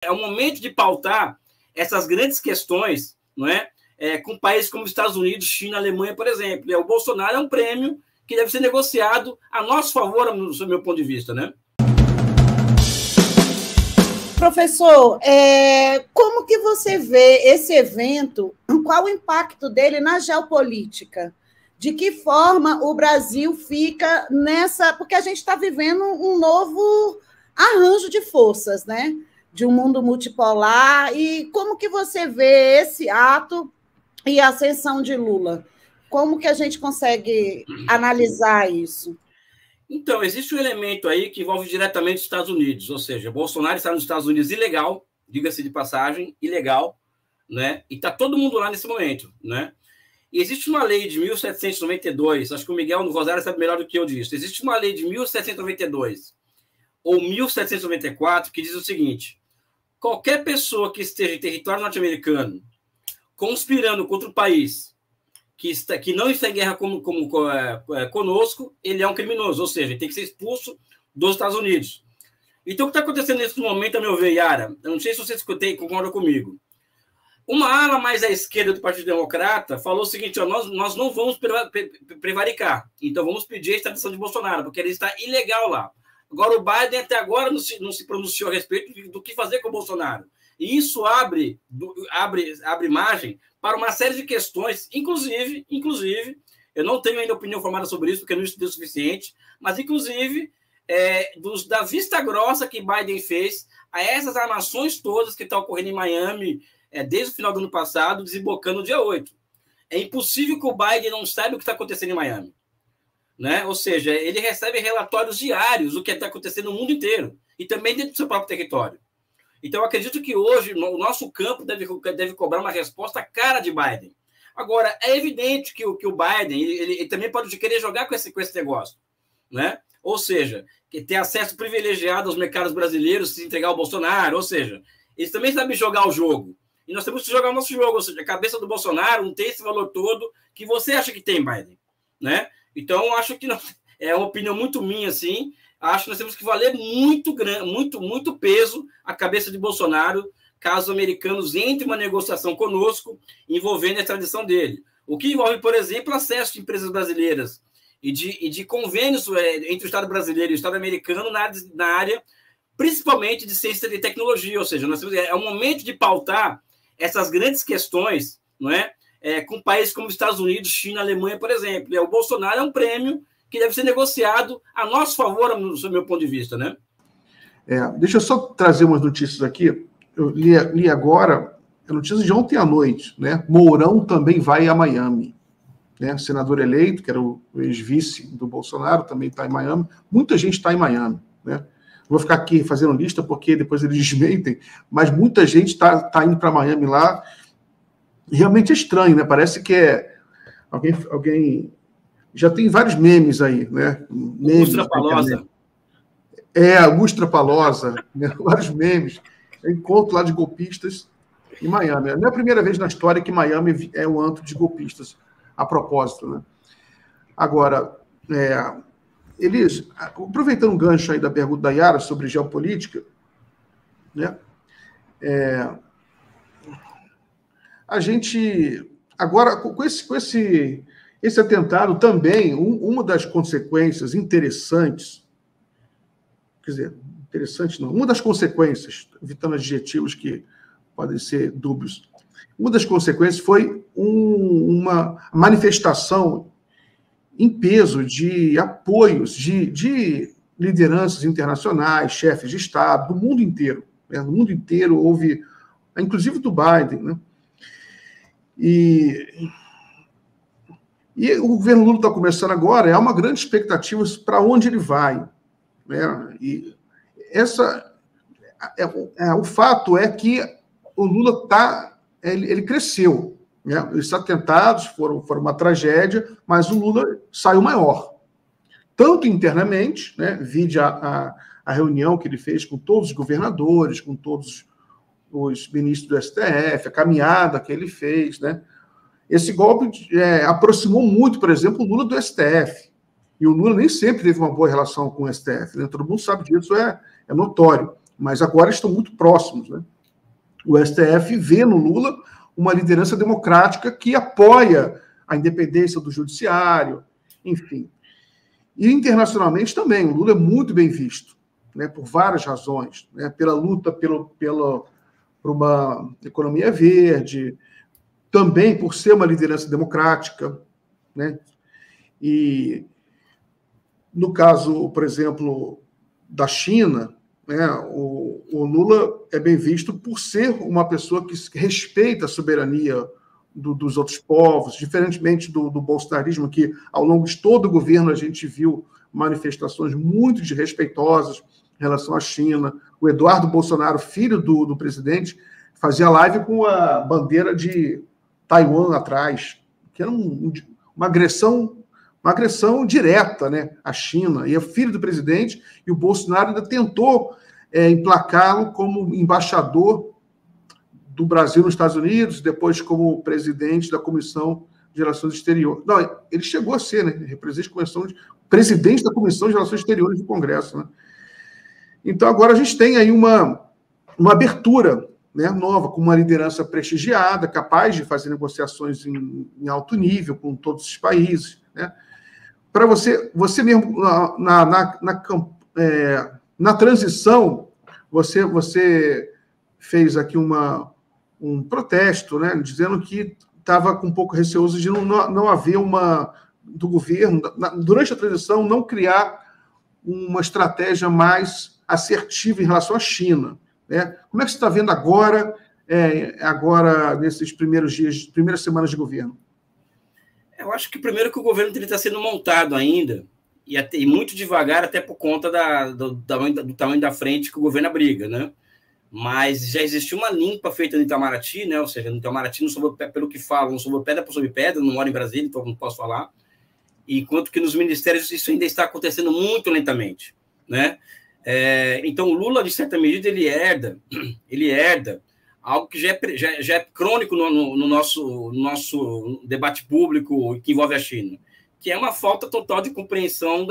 É o momento de pautar essas grandes questões, não é? Com países como Estados Unidos, China, Alemanha, por exemplo. O Bolsonaro é um prêmio que deve ser negociado a nosso favor, do meu ponto de vista, né? Professor, como que você vê esse evento? Qual o impacto dele na geopolítica? De que forma o Brasil fica nessa... Porque a gente está vivendo um novo arranjo de forças, né? De um mundo multipolar. E como que você vê esse ato e a ascensão de Lula? Como que a gente consegue analisar isso? Então, existe um elemento aí que envolve diretamente os Estados Unidos, ou seja, Bolsonaro está nos Estados Unidos ilegal, diga-se de passagem, ilegal, né? E está todo mundo lá nesse momento, né? E existe uma lei de 1792, acho que o Miguel no Rosário sabe melhor do que eu disso. Existe uma lei de 1792 ou 1794 que diz o seguinte: qualquer pessoa que esteja em território norte-americano conspirando contra o país que não está em guerra conosco, ele é um criminoso, ou seja, ele tem que ser expulso dos Estados Unidos. Então, o que está acontecendo nesse momento, a meu ver, Yara, eu não sei se você concorda comigo, uma ala mais à esquerda do Partido Democrata falou o seguinte: ó, nós não vamos prevaricar, então vamos pedir a extradição de Bolsonaro, porque ele está ilegal lá. Agora, o Biden até agora não se pronunciou a respeito do que fazer com o Bolsonaro. E isso abre margem para uma série de questões, inclusive, eu não tenho ainda opinião formada sobre isso, porque eu não estudei o suficiente, mas, inclusive, da vista grossa que Biden fez a essas armações todas que estão ocorrendo em Miami desde o final do ano passado, desembocando no dia 8. É impossível que o Biden não saiba o que está acontecendo em Miami, né? Ou seja, ele recebe relatórios diários do que está acontecendo no mundo inteiro, e também dentro do seu próprio território. Então, eu acredito que hoje o nosso campo deve cobrar uma resposta cara de Biden. Agora, é evidente que o Biden ele também pode querer jogar com esse negócio, né? Ou seja, que ter acesso privilegiado aos mercados brasileiros, se entregar ao Bolsonaro, ou seja, eles também sabem jogar o jogo. E nós temos que jogar o nosso jogo, ou seja, a cabeça do Bolsonaro não tem esse valor todo que você acha que tem, Biden, né? Então, eu acho que não, é uma opinião muito minha, assim. Acho que nós temos que valer muito peso a cabeça de Bolsonaro, caso os americanos entrem em uma negociação conosco envolvendo a extradição dele. O que envolve, por exemplo, acesso de empresas brasileiras e de convênios entre o Estado brasileiro e o Estado americano na área, principalmente de ciência e tecnologia. Ou seja, é o momento de pautar essas grandes questões, não é? Com países como Estados Unidos, China, Alemanha, por exemplo. O Bolsonaro é um prêmio que deve ser negociado a nosso favor, do meu ponto de vista, né? Deixa eu só trazer umas notícias aqui. Eu li agora a notícia de ontem à noite, né? Mourão também vai a Miami, né? Senador eleito, que era o ex-vice do Bolsonaro, também está em Miami. Muita gente está em Miami, né? Vou ficar aqui fazendo lista porque depois eles desmentem, mas muita gente está indo para Miami lá. Realmente é estranho, né? Parece que alguém já tem vários memes aí, né? Augusto Trapalosa. Augusto Trapalosa, né? Vários memes. Encontro lá de golpistas em Miami. Não é a primeira vez na história que Miami é um antro de golpistas, a propósito, né? Agora, eles, aproveitando um gancho aí da pergunta da Yara sobre geopolítica, né? A gente, agora, com esse atentado também, uma das consequências interessantes, quer dizer, interessante não, uma das consequências, evitando adjetivos que podem ser dúbios, uma das consequências foi uma manifestação em peso de apoios de lideranças internacionais, chefes de Estado, do mundo inteiro. Né? No mundo inteiro houve, inclusive do Biden, né? E o governo Lula está começando agora, há uma grande expectativa para onde ele vai, né? E o fato é que o Lula ele cresceu, né? Esses atentados foram uma tragédia, mas o Lula saiu maior, tanto internamente, né? Vide a reunião que ele fez com todos os governadores, com todos os ministros do STF, a caminhada que ele fez, né? Esse golpe aproximou muito, por exemplo, o Lula do STF. E o Lula nem sempre teve uma boa relação com o STF, né? Todo mundo sabe disso, é notório. mas agora estão muito próximos, né? O STF vê no Lula uma liderança democrática que apoia a independência do judiciário, enfim. E internacionalmente também, o Lula é muito bem visto, né, por várias razões, né, pela luta por uma economia verde, também por ser uma liderança democrática, né? E no caso, por exemplo, da China, né, o Lula é bem visto por ser uma pessoa que respeita a soberania dos outros povos, diferentemente do bolsonarismo, que ao longo de todo o governo a gente viu manifestações muito desrespeitosas em relação à China. O Eduardo Bolsonaro, filho do presidente, fazia live com a bandeira de Taiwan atrás, que era uma agressão direta, né, à China. E é filho do presidente, e o Bolsonaro ainda tentou emplacá-lo como embaixador do Brasil nos Estados Unidos, depois como presidente da Comissão de Relações Exteriores. Não, ele chegou a ser, né, presidente da Comissão de Relações Exteriores do Congresso, né? Então, agora a gente tem aí uma abertura, né, nova, com uma liderança prestigiada, capaz de fazer negociações em alto nível com todos os países, né? Para você mesmo, na transição, você fez aqui um protesto, né, dizendo que estava com um pouco receoso de não haver do governo, durante a transição, não criar uma estratégia mais assertiva em relação à China, né? Como é que você está vendo agora nesses primeiras semanas de governo? Eu acho que primeiro que o governo está sendo montado ainda, e muito devagar, até por conta do tamanho da frente que o governo abriga, né? Mas já existiu uma limpa feita no Itamaraty, né? Ou seja, no Itamaraty, pelo que falam, não sobrou pedra por sobre pedra, não moro em Brasília, então não posso falar. Enquanto que nos ministérios isso ainda está acontecendo muito lentamente, né? Então, o Lula, de certa medida, ele herda algo que já é crônico no nosso debate público que envolve a China, que é uma falta total de compreensão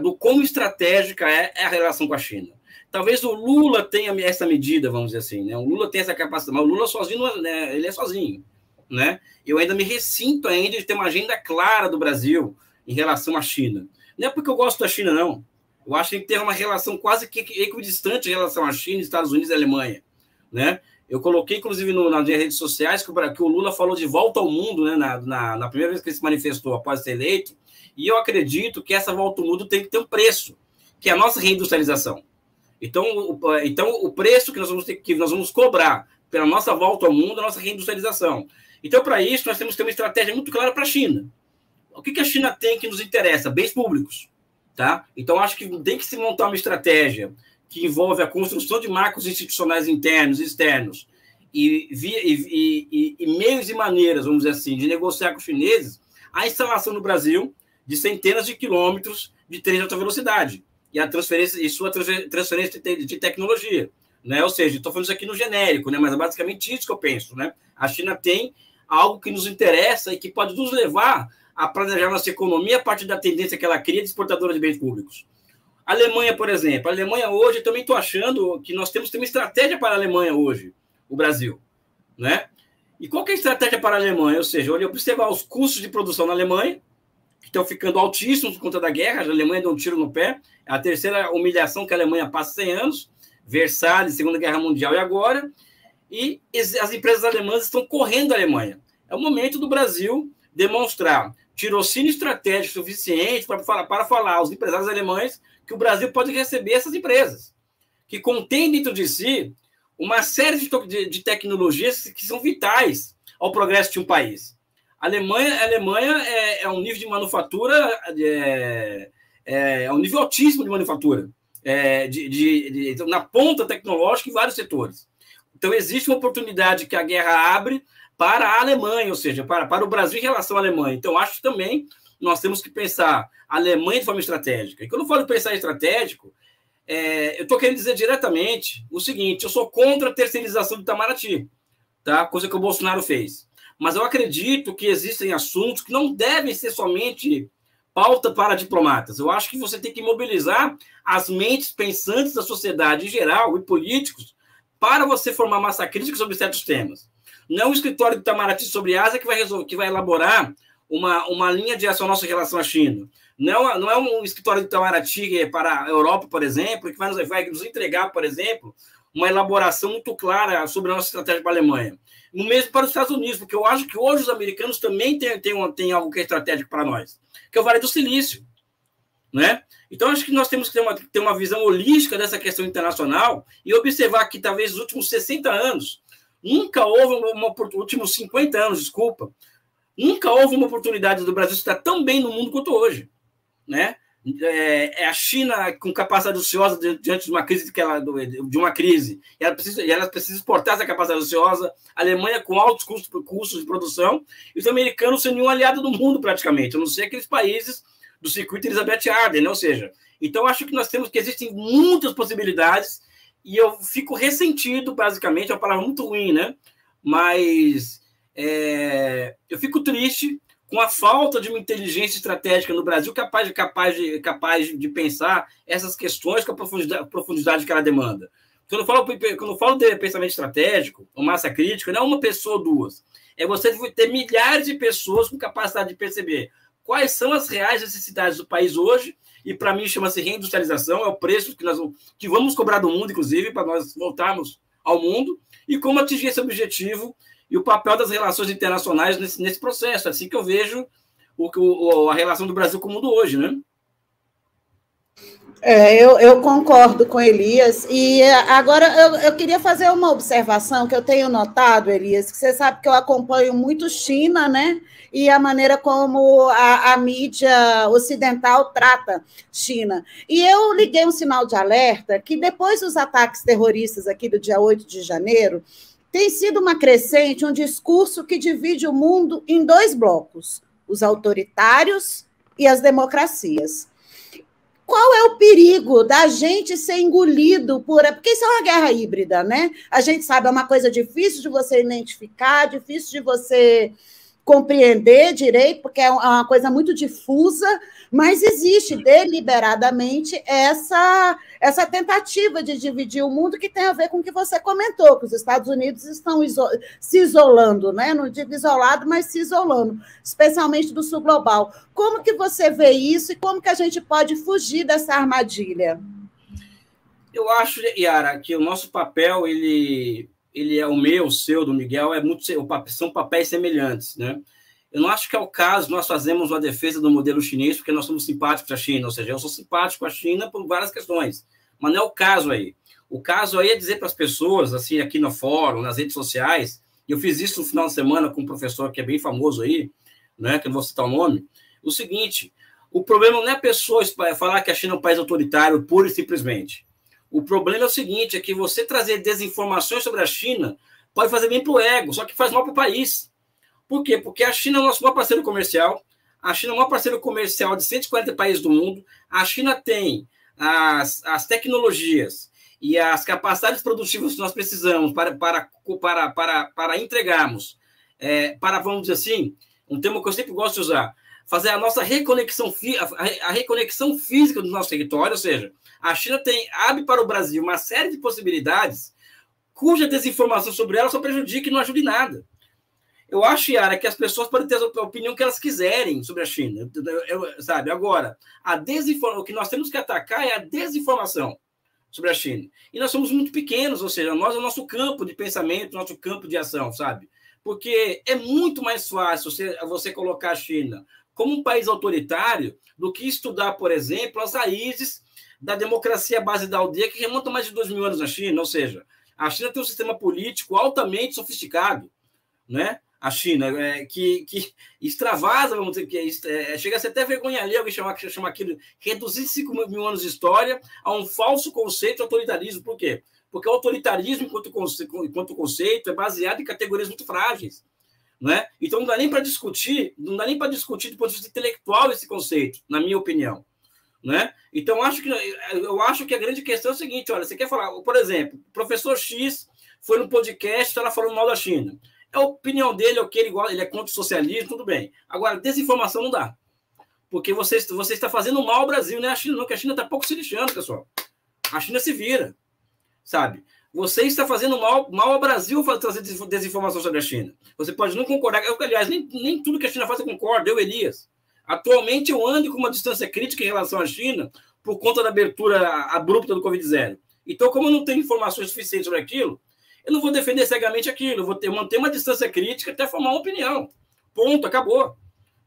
do como estratégica é a relação com a China. Talvez o Lula tenha essa medida, vamos dizer assim, né? O Lula tem essa capacidade, mas o Lula sozinho, né? Ele é sozinho, né? Eu ainda me ressinto ainda de ter uma agenda clara do Brasil em relação à China. Não é porque eu gosto da China, não. Eu acho que tem que ter uma relação quase que equidistante em relação à China, Estados Unidos e Alemanha, né? Eu coloquei, inclusive, nas minhas redes sociais que o Lula falou de volta ao mundo, né? Na primeira vez que ele se manifestou após ser eleito, e eu acredito que essa volta ao mundo tem que ter um preço, que é a nossa reindustrialização. Então o preço que nós vamos cobrar pela nossa volta ao mundo é a nossa reindustrialização. Então, para isso, nós temos que ter uma estratégia muito clara para a China. O que a China tem que nos interessa? Bens públicos. Tá? Então, acho que tem que se montar uma estratégia que envolve a construção de marcos institucionais internos e externos e meios e maneiras, vamos dizer assim, de negociar com os chineses a instalação no Brasil de centenas de quilômetros de trem de alta velocidade e sua transferência de tecnologia, né? Ou seja, estou falando isso aqui no genérico, né? Mas é basicamente isso que eu penso, né? A China tem algo que nos interessa e que pode nos levar a planejar nossa economia a partir da tendência que ela cria de exportadora de bens públicos. A Alemanha, por exemplo. A Alemanha hoje, eu também estou achando que nós temos que ter uma estratégia para a Alemanha hoje, o Brasil, né? E qual que é a estratégia para a Alemanha? Ou seja, eu observar os custos de produção na Alemanha, que estão ficando altíssimos por conta da guerra. A Alemanha deu um tiro no pé. É a terceira humilhação que a Alemanha passa 100 anos. Versalhes, Segunda Guerra Mundial e agora. E as empresas alemãs estão correndo da Alemanha. É o momento do Brasil demonstrar tirocínio estratégico suficiente para falar aos empresários alemães que o Brasil pode receber essas empresas, que contém dentro de si uma série de tecnologias que são vitais ao progresso de um país. A Alemanha é um nível de manufatura, é um nível altíssimo de manufatura, na ponta tecnológica em vários setores. Então, existe uma oportunidade que a guerra abre para a Alemanha, ou seja, para o Brasil em relação à Alemanha. Então, acho que também nós temos que pensar a Alemanha de forma estratégica. E quando eu falo pensar estratégico, eu estou querendo dizer diretamente o seguinte: eu sou contra a terceirização do Itamaraty, tá? Coisa que o Bolsonaro fez. Mas eu acredito que existem assuntos que não devem ser somente pauta para diplomatas. Eu acho que você tem que mobilizar as mentes pensantes da sociedade em geral e políticos para você formar massa crítica sobre certos temas. Não é um escritório do Itamaraty sobre Ásia que vai elaborar uma linha de ação nossa em relação à China. Não é um escritório do Itamaraty para a Europa, por exemplo, que vai nos entregar, por exemplo, uma elaboração muito clara sobre a nossa estratégia para a Alemanha. No mesmo para os Estados Unidos, porque eu acho que hoje os americanos também têm algo que é estratégico para nós, que é o Vale do Silício. Né? Então, acho que nós temos que ter uma visão holística dessa questão internacional e observar que, talvez, nos últimos 60 anos, nunca houve últimos 50 anos, desculpa, nunca houve uma oportunidade do Brasil estar tão bem no mundo quanto hoje. Né? É a China com capacidade ociosa diante de uma crise, e ela precisa exportar essa capacidade ociosa, a Alemanha com altos custos de produção, e os americanos sem nenhum aliado do mundo, praticamente, a não ser aqueles países do circuito Elizabeth Arden, né? Ou seja, então acho que existem muitas possibilidades, e eu fico ressentido, basicamente, é uma palavra muito ruim, né? Mas eu fico triste com a falta de uma inteligência estratégica no Brasil capaz de pensar essas questões com a profundidade que ela demanda. Quando eu falo de pensamento estratégico, ou massa crítica, não é uma pessoa ou duas. É você ter milhares de pessoas com capacidade de perceber quais são as reais necessidades do país hoje, e para mim chama-se reindustrialização, é o preço que vamos cobrar do mundo, inclusive, para nós voltarmos ao mundo, e como atingir esse objetivo e o papel das relações internacionais nesse processo. É assim que eu vejo a relação do Brasil com o mundo hoje, né? Eu concordo com Elias. E agora eu queria fazer uma observação que eu tenho notado, Elias, que você sabe que eu acompanho muito China, né? E a maneira como a mídia ocidental trata China. E eu liguei um sinal de alerta que depois dos ataques terroristas aqui do dia 8 de janeiro, tem sido uma crescente, um discurso que divide o mundo em dois blocos, os autoritários e as democracias. Qual é o perigo da gente ser engolido porque isso é uma guerra híbrida, né? A gente sabe, é uma coisa difícil de você identificar, difícil de você compreender direito, porque é uma coisa muito difusa, mas existe deliberadamente essa tentativa de dividir o mundo, que tem a ver com o que você comentou, que os Estados Unidos estão se isolando, né? Não digo isolado, mas se isolando, especialmente do sul global. Como que você vê isso e como que a gente pode fugir dessa armadilha? Eu acho, Yara, que o nosso papel, ele é o meu, o seu, do Miguel, são papéis semelhantes, né? Eu não acho que é o caso, nós fazemos uma defesa do modelo chinês porque nós somos simpáticos à China, ou seja, eu sou simpático à China por várias questões, mas não é o caso aí. O caso aí é dizer para as pessoas, assim, aqui no fórum, nas redes sociais, e eu fiz isso no final de semana com um professor que é bem famoso aí, né, que eu não vou citar o nome, o seguinte: o problema não é a pessoa falar que a China é um país autoritário pura e simplesmente. O problema é o seguinte, é que você trazer desinformações sobre a China pode fazer bem para o ego, só que faz mal para o país. Por quê? Porque a China é o nosso maior parceiro comercial, a China é o maior parceiro comercial de 140 países do mundo, a China tem as tecnologias e as capacidades produtivas que nós precisamos para entregarmos, vamos dizer assim, um termo que eu sempre gosto de usar, fazer a nossa reconexão física do nosso território, ou seja, a China abre para o Brasil uma série de possibilidades cuja desinformação sobre ela só prejudica e não ajuda em nada. Eu acho, Yara, que as pessoas podem ter a opinião que elas quiserem sobre a China, sabe? Agora, o que nós temos que atacar é a desinformação sobre a China. E nós somos muito pequenos, ou seja, nós é o nosso campo de pensamento, nosso campo de ação, sabe? Porque é muito mais fácil você colocar a China como um país autoritário do que estudar, por exemplo, as raízes da democracia à base da aldeia, que remonta mais de 2.000 anos na China. Ou seja, a China tem um sistema político altamente sofisticado, né? A China, que extravasa, vamos dizer, chega a ser até vergonha ali, alguém chama aquilo, reduzir 5.000 anos de história a um falso conceito de autoritarismo. Por quê? Porque o autoritarismo, enquanto conceito, é baseado em categorias muito frágeis. Né? Então, não dá nem para discutir do ponto de vista intelectual esse conceito, na minha opinião. Né? Então, eu acho que a grande questão é o seguinte: olha, você quer falar, por exemplo, o professor X foi no podcast, está falando mal da China. A opinião dele é o que ele é contra o socialismo, tudo bem. Agora, desinformação não dá. Porque você está fazendo mal ao Brasil, não é a China, não, que a China está pouco se lixando, pessoal. A China se vira, sabe? Você está fazendo mal ao Brasil trazer desinformação sobre a China. Você pode não concordar. Aliás, nem tudo que a China faz eu concordo, Elias. Atualmente eu ando com uma distância crítica em relação à China por conta da abertura abrupta do Covid-0. Então, como eu não tenho informações suficientes sobre aquilo, eu não vou defender cegamente aquilo. Eu vou manter uma distância crítica até formar uma opinião. Ponto, acabou.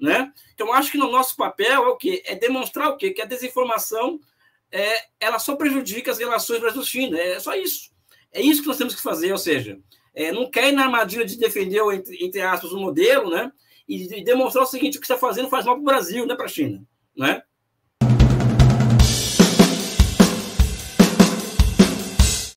Né? Então, acho que no nosso papel é o quê? É demonstrar o quê? Que a desinformação ela só prejudica as relações Brasil-China. É só isso. É isso que nós temos que fazer, ou seja, não cair na armadilha de defender, entre aspas, o modelo, né? E demonstrar o seguinte: o que está fazendo faz mal para o Brasil, não é para a China. Né?